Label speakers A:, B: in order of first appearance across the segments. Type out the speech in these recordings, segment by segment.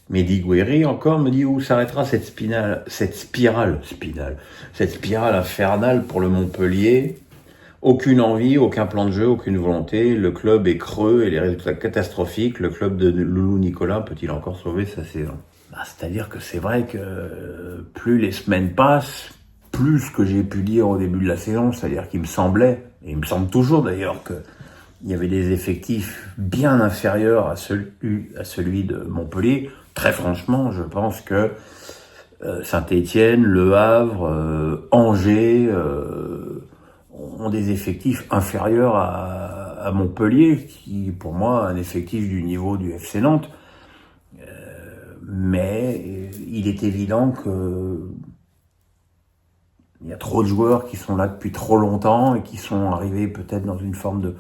A: Mehdi Gouiri encore me dit où s'arrêtera cette spirale infernale pour le Montpellier. Aucune envie, aucun plan de jeu, aucune volonté. Le club est creux et les résultats catastrophiques. Le club de Loulou Nicolas peut-il encore sauver sa saison? C'est-à-dire que c'est vrai que plus les semaines passent, plus ce que j'ai pu dire au début de la saison, c'est-à-dire qu'il me semblait, et il me semble toujours d'ailleurs, que il y avait des effectifs bien inférieurs à celui de Montpellier. Très franchement, je pense que Saint-Étienne, Le Havre, Angers ont des effectifs inférieurs à Montpellier, qui pour moi un effectif du niveau du FC Nantes. Mais il est évident que il y a trop de joueurs qui sont là depuis trop longtemps et qui sont arrivés peut-être dans une forme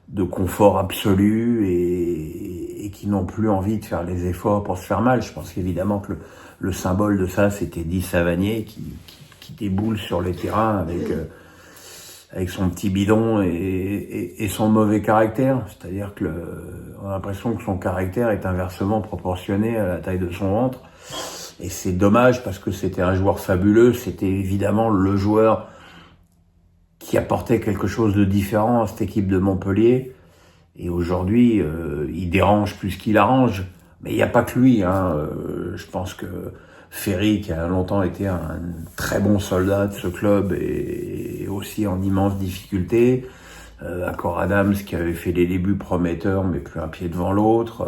A: de confort absolu et qui n'ont plus envie de faire les efforts pour se faire mal. Je pense qu'évidemment que le symbole de ça, c'était Di Savanier qui déboule sur les terrains avec son petit bidon et son mauvais caractère. C'est-à-dire que on a l'impression que son caractère est inversement proportionné à la taille de son ventre. Et c'est dommage parce que c'était un joueur fabuleux. C'était évidemment le joueur qui apportait quelque chose de différent à cette équipe de Montpellier. Et aujourd'hui, il dérange plus qu'il arrange. Mais il n'y a pas que lui. Je pense que Ferry, qui a longtemps été un très bon soldat de ce club, est aussi en immense difficulté. Accor Adams, qui avait fait des débuts prometteurs, mais plus un pied devant l'autre.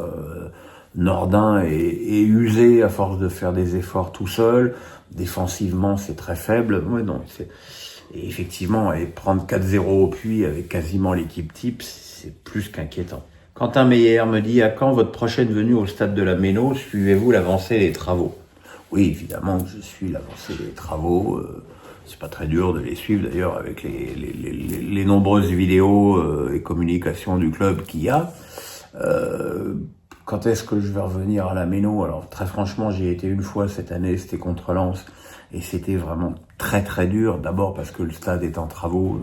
A: Nordin est usé à force de faire des efforts tout seul. Défensivement, c'est très faible. Ouais, donc et effectivement, aller prendre 4-0 au puits avec quasiment l'équipe type, c'est plus qu'inquiétant. Quentin Meyer me dit: à quand votre prochaine venue au stade de la Méno? Suivez-vous l'avancée des travaux? Oui, évidemment que je suis l'avancée des travaux. C'est pas très dur de les suivre d'ailleurs avec les nombreuses vidéos et communications du club qu'il y a. Quand est-ce que je vais revenir à la Méno? Alors très franchement, j'y ai été une fois cette année, c'était contre Lens, et c'était vraiment très très dur. D'abord parce que le stade est en travaux,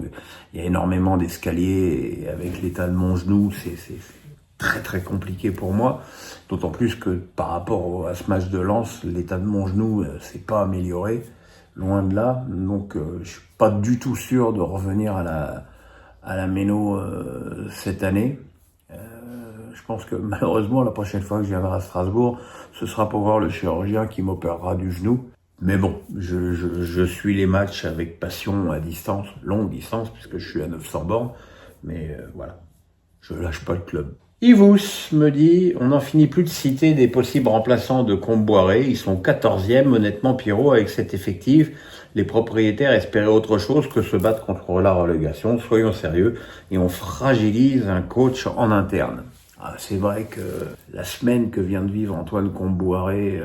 A: il y a énormément d'escaliers, et avec l'état de mon genou, c'est très très compliqué pour moi. D'autant plus que par rapport à ce match de Lens, l'état de mon genou s'est pas amélioré, loin de là. Donc je suis pas du tout sûr de revenir à la Méno cette année. Je pense que malheureusement, la prochaine fois que je viendrai à Strasbourg, ce sera pour voir le chirurgien qui m'opérera du genou. Mais bon, je suis les matchs avec passion à distance, longue distance, puisque je suis à 900 bornes. Mais voilà, je lâche pas le club. Yvous me dit: on n'en finit plus de citer des possibles remplaçants de Comboiré. Ils sont 14e, honnêtement, Pierrot, avec cet effectif. Les propriétaires espéraient autre chose que se battre contre la relégation. Soyons sérieux, et on fragilise un coach en interne. C'est vrai que la semaine que vient de vivre Antoine Comboiré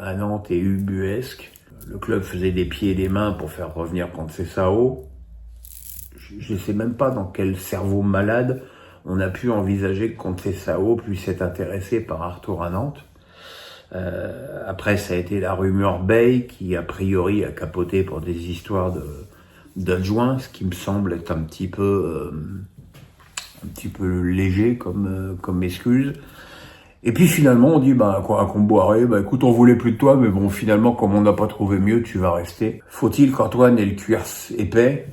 A: à Nantes est ubuesque. Le club faisait des pieds et des mains pour faire revenir Conceição. Je ne sais même pas dans quel cerveau malade on a pu envisager que Conceição puisse être intéressé par un retour à Nantes. Après, ça a été la rumeur Bay qui, a priori, a capoté pour des histoires d'adjoints, ce qui me semble être un petit peu léger comme excuse. Et puis finalement, on dit, à Comboiré, écoute, on voulait plus de toi, mais bon, finalement, comme on n'a pas trouvé mieux, tu vas rester. Faut-il qu'Antoine ait le cuir épais,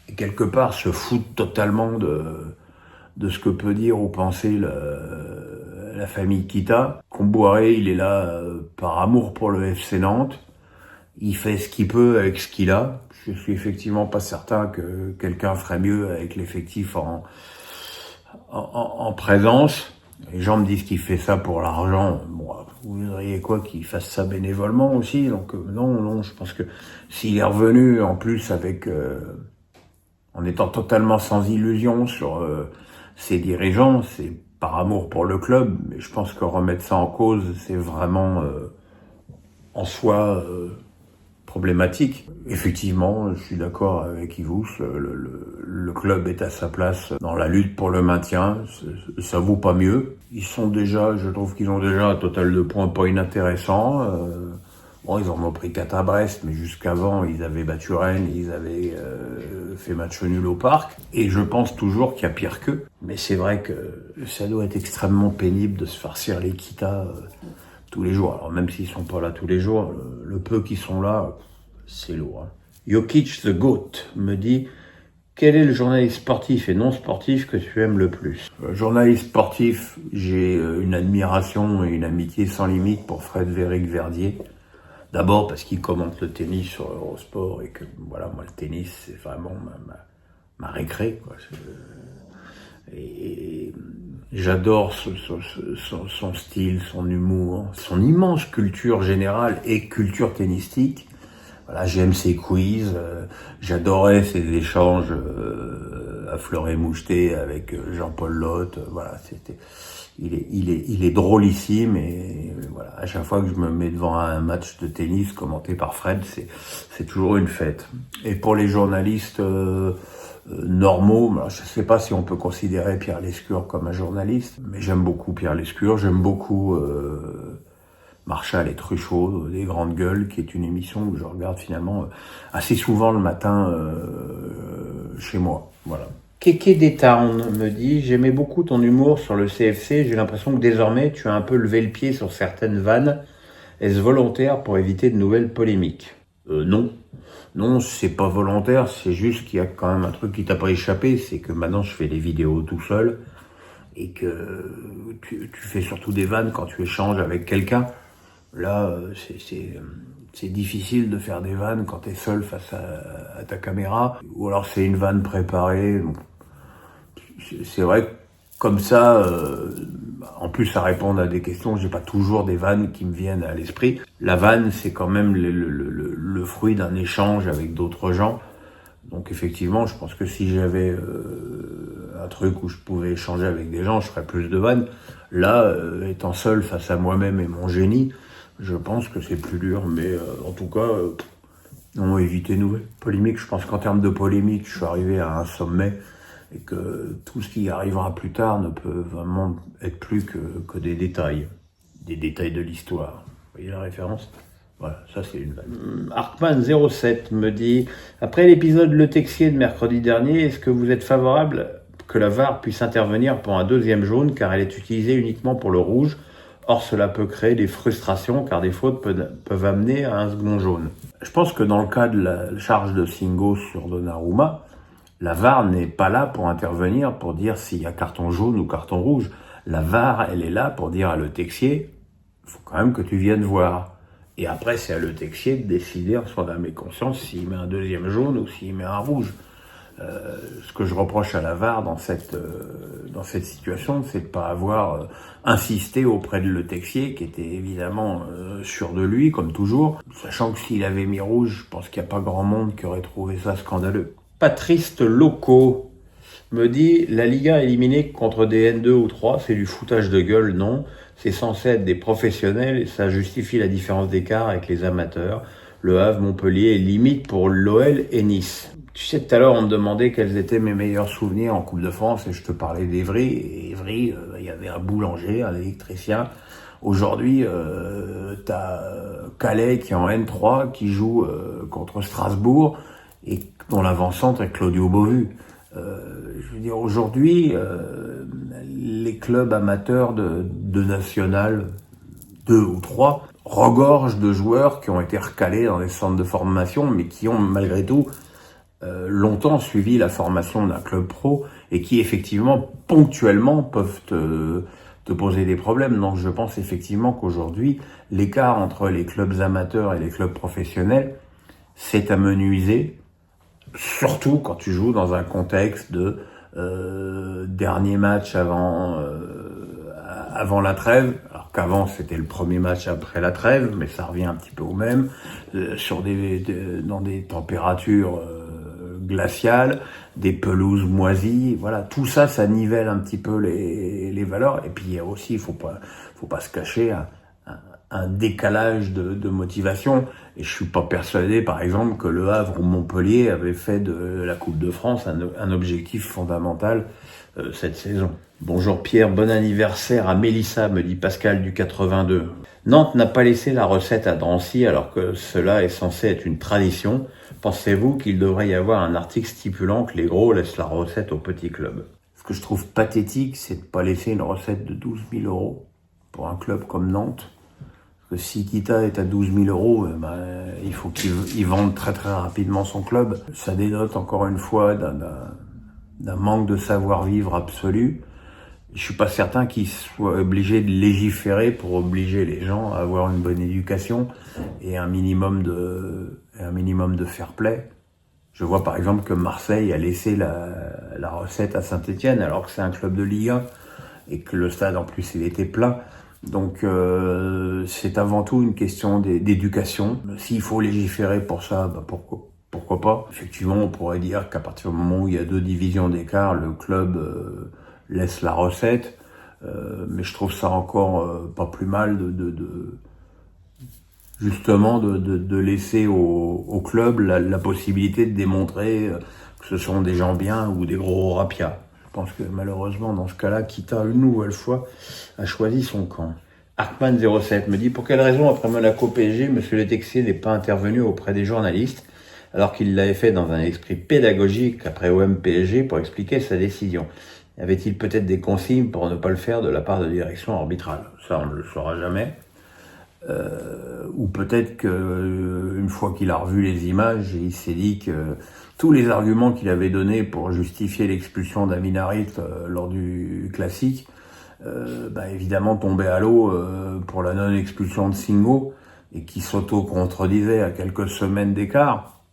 A: et quelque part se foute totalement de ce que peut dire ou penser la famille Kita. Comboiré, il est là par amour pour le FC Nantes. Il fait ce qu'il peut avec ce qu'il a. Je suis effectivement pas certain que quelqu'un ferait mieux avec l'effectif en présence. Les gens me disent qu'il fait ça pour l'argent. Bon, vous voudriez quoi, qu'il fasse ça bénévolement aussi? Donc non, je pense que s'il est revenu en plus avec en étant totalement sans illusion sur ses dirigeants, c'est par amour pour le club, mais je pense que remettre ça en cause, c'est vraiment en soi problématique. Effectivement, je suis d'accord avec Yvous, le club est à sa place dans la lutte pour le maintien, ça vaut pas mieux. Je trouve qu'ils ont déjà un total de points pas inintéressant. Bon, ils en ont pris 4 à Brest, mais jusqu'avant, ils avaient battu Rennes, ils avaient fait match nul au Parc. Et je pense toujours qu'il y a pire qu'eux. Mais c'est vrai que ça doit être extrêmement pénible de se farcir l'Equita tous les jours. Alors même s'ils sont pas là tous les jours, le peu qui sont là, c'est lourd. Hein. Jokic the GOAT me dit: quel est le journaliste sportif et non sportif que tu aimes le plus? Journaliste sportif, j'ai une admiration et une amitié sans limite pour Frédéric Verdier. D'abord parce qu'il commente le tennis sur Eurosport et que voilà, moi le tennis c'est vraiment ma récré, quoi. Et j'adore son style, son humour, son immense culture générale et culture tennistique. Voilà, j'aime ses quiz, j'adorais ses échanges à fleur et moucheté avec Jean-Paul Lotte. Voilà, il est drôlissime et voilà, à chaque fois que je me mets devant un match de tennis commenté par Fred, c'est toujours une fête. Et pour les journalistes normaux, alors je sais pas si on peut considérer Pierre Lescure comme un journaliste, mais j'aime beaucoup Pierre Lescure, j'aime beaucoup Marchal et Truchot, des Grandes Gueules, qui est une émission que je regarde finalement assez souvent le matin chez moi. Voilà. Kéké des Town me dit: j'aimais beaucoup ton humour sur le CFC, j'ai l'impression que désormais tu as un peu levé le pied sur certaines vannes. Est-ce volontaire pour éviter de nouvelles polémiques? Non. Non, c'est pas volontaire, c'est juste qu'il y a quand même un truc qui t'a pas échappé, c'est que maintenant je fais des vidéos tout seul et que tu fais surtout des vannes quand tu échanges avec quelqu'un. Là, c'est difficile de faire des vannes quand t'es seul face à ta caméra, ou alors c'est une vanne préparée. Bon, c'est vrai que comme ça, en plus à répondre à des questions, j'ai pas toujours des vannes qui me viennent à l'esprit. La vanne, c'est quand même le fruit d'un échange avec d'autres gens. Donc effectivement, je pense que si j'avais un truc où je pouvais échanger avec des gens, je ferais plus de vannes. Là, étant seul face à moi-même et mon génie, je pense que c'est plus dur, mais en tout cas, on va éviter nouvelles polémiques. Je pense qu'en termes de polémique, je suis arrivé à un sommet et que tout ce qui arrivera plus tard ne peut vraiment être plus que des détails de l'histoire. Vous voyez la référence? Voilà, ça c'est une vanne. Arkman07 me dit: après l'épisode Le Texier de mercredi dernier, est-ce que vous êtes favorable que la VAR puisse intervenir pour un deuxième jaune car elle est utilisée uniquement pour le rouge? Or, cela peut créer des frustrations car des fautes peuvent amener à un second jaune. Je pense que dans le cas de la charge de Singo sur Donnarumma, la VAR n'est pas là pour intervenir pour dire s'il y a carton jaune ou carton rouge. La VAR, elle est là pour dire à Le Texier: il faut quand même que tu viennes voir. Et après, c'est à Le Texier de décider en son âme et conscience s'il met un deuxième jaune ou s'il met un rouge. Ce que je reproche à la VAR dans cette situation, c'est de pas avoir insisté auprès de Le Texier, qui était évidemment sûr de lui, comme toujours, sachant que s'il avait mis rouge, je pense qu'il n'y a pas grand monde qui aurait trouvé ça scandaleux. Patrice Loco me dit: la Liga éliminée contre des N2 ou 3, c'est du foutage de gueule, non. C'est censé être des professionnels et ça justifie la différence d'écart avec les amateurs. Le Havre, Montpellier est limite pour l'OL et Nice. Tu sais, tout à l'heure, on me demandait quels étaient mes meilleurs souvenirs en Coupe de France et je te parlais d'Evry. Et Evry, il y avait un boulanger, un électricien. Aujourd'hui, t'as Calais qui est en N3, qui joue contre Strasbourg et dont l'avant-centre est Claudio Beauvu. Je veux dire, aujourd'hui, les clubs amateurs de National 2 ou 3 regorgent de joueurs qui ont été recalés dans les centres de formation, mais qui ont malgré tout longtemps suivi la formation d'un club pro et qui effectivement ponctuellement peuvent te poser des problèmes. Donc je pense effectivement qu'aujourd'hui l'écart entre les clubs amateurs et les clubs professionnels s'est amenuisé, surtout quand tu joues dans un contexte de dernier match avant la trêve, alors qu'avant c'était le premier match après la trêve, mais ça revient un petit peu au même, dans des températures glaciales, des pelouses moisies, voilà, tout ça, ça nivelle un petit peu les valeurs. Et puis il y a aussi, faut pas se cacher, un décalage de motivation. Et je suis pas persuadé, par exemple, que Le Havre ou Montpellier avaient fait de la Coupe de France un objectif fondamental cette saison. Bonjour Pierre, bon anniversaire à Mélissa, me dit Pascal du 82. Nantes n'a pas laissé la recette à Drancy alors que cela est censé être une tradition. Pensez-vous qu'il devrait y avoir un article stipulant que les gros laissent la recette aux petits clubs? Ce que je trouve pathétique, c'est de pas laisser une recette de 12 000 € pour un club comme Nantes. que si Kita est à 12 000 euros, il faut qu'il vende très très rapidement son club. Ça dénote encore une fois d'un manque de savoir-vivre absolu. Je suis pas certain qu'il soit obligé de légiférer pour obliger les gens à avoir une bonne éducation et un minimum de fair play. Je vois par exemple que Marseille a laissé la recette à Saint-Étienne alors que c'est un club de Ligue 1 et que le stade en plus il était plein. Donc c'est avant tout une question d'éducation. S'il faut légiférer pour ça, pourquoi pas. Effectivement, on pourrait dire qu'à partir du moment où il y a 2 divisions d'écart, le club laisse la recette. Mais je trouve ça encore pas plus mal justement de laisser au club la possibilité de démontrer que ce sont des gens bien ou des gros rapias. Je pense que malheureusement, dans ce cas-là, Kita, une nouvelle fois, a choisi son camp. Artman07 me dit « Pour quelle raison, après Monaco PSG, M. Le Texier n'est pas intervenu auprès des journalistes, alors qu'il l'avait fait dans un esprit pédagogique après OM PSG pour expliquer sa décision? Avait-il peut-être des consignes pour ne pas le faire de la part de la direction arbitrale ?» Ça, on ne le saura jamais. Ou peut-être qu'une fois qu'il a revu les images, il s'est dit que tous les arguments qu'il avait donnés pour justifier l'expulsion d'Amin Harit lors du classique, évidemment tombaient à l'eau pour la non-expulsion de Singo et qui s'auto-contredisait à quelques semaines d'écart.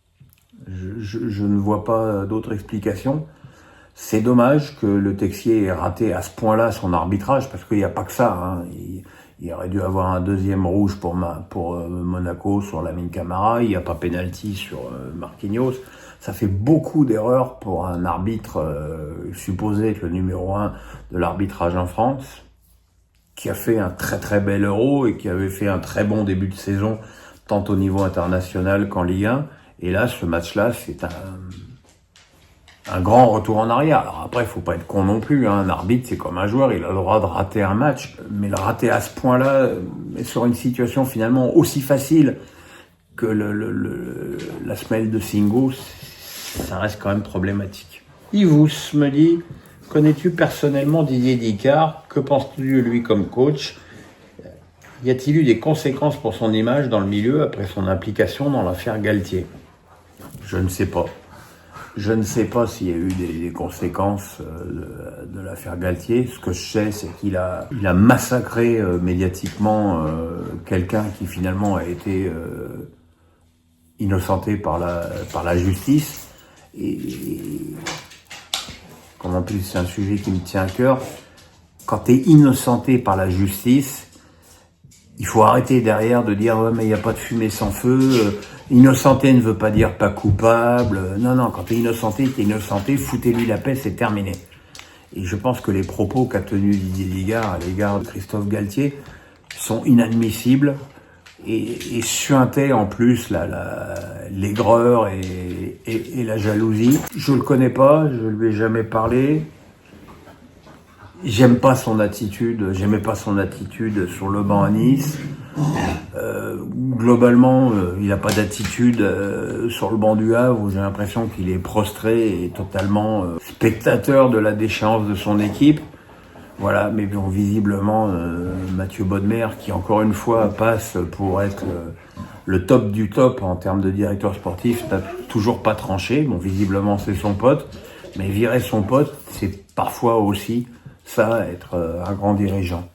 A: Je ne vois pas d'autre explication. C'est dommage que le Texier ait raté à ce point-là son arbitrage, parce qu'il n'y a pas que ça, hein. Il aurait dû avoir un deuxième rouge pour Monaco sur Lamine Camara, il n'y a pas pénalty sur Marquinhos. Ça fait beaucoup d'erreurs pour un arbitre supposé être le numéro 1 de l'arbitrage en France, qui a fait un très très bel Euro et qui avait fait un très bon début de saison, tant au niveau international qu'en Ligue 1. Et là, ce match-là, c'est un grand retour en arrière. Alors après, il faut pas être con non plus, hein. Un arbitre, c'est comme un joueur, il a le droit de rater un match. Mais le rater à ce point-là, sur une situation finalement aussi facile que la semelle de Singo, ça reste quand même problématique. Yvous me dit « Connais-tu personnellement Didier Dicard? Que penses-tu de lui comme coach? Y a-t-il eu des conséquences pour son image dans le milieu après son implication dans l'affaire Galtier ?» Je ne sais pas. Je ne sais pas s'il y a eu des conséquences de l'affaire Galtier. Ce que je sais, c'est qu'il a massacré médiatiquement quelqu'un qui finalement a été innocenté par la justice. Et comme en plus c'est un sujet qui me tient à cœur, quand tu es innocenté par la justice, il faut arrêter derrière de dire « ouais mais il n'y a pas de fumée sans feu ». Innocenté ne veut pas dire pas coupable. Non, quand t'es innocenté, foutez-lui la paix, c'est terminé. Et je pense que les propos qu'a tenus Didier Dicard à l'égard de Christophe Galtier sont inadmissibles et suintaient en plus l'aigreur et la jalousie. Je le connais pas, je lui ai jamais parlé. J'aimais pas son attitude sur le banc à Nice. Globalement, il n'a pas d'attitude sur le banc du Havre où j'ai l'impression qu'il est prostré et totalement spectateur de la déchéance de son équipe. Voilà, mais bon, visiblement, Mathieu Bodmer, qui encore une fois passe pour être le top du top en termes de directeur sportif, n'a toujours pas tranché. Bon, visiblement, c'est son pote, mais virer son pote, c'est parfois aussi ça, être un grand dirigeant.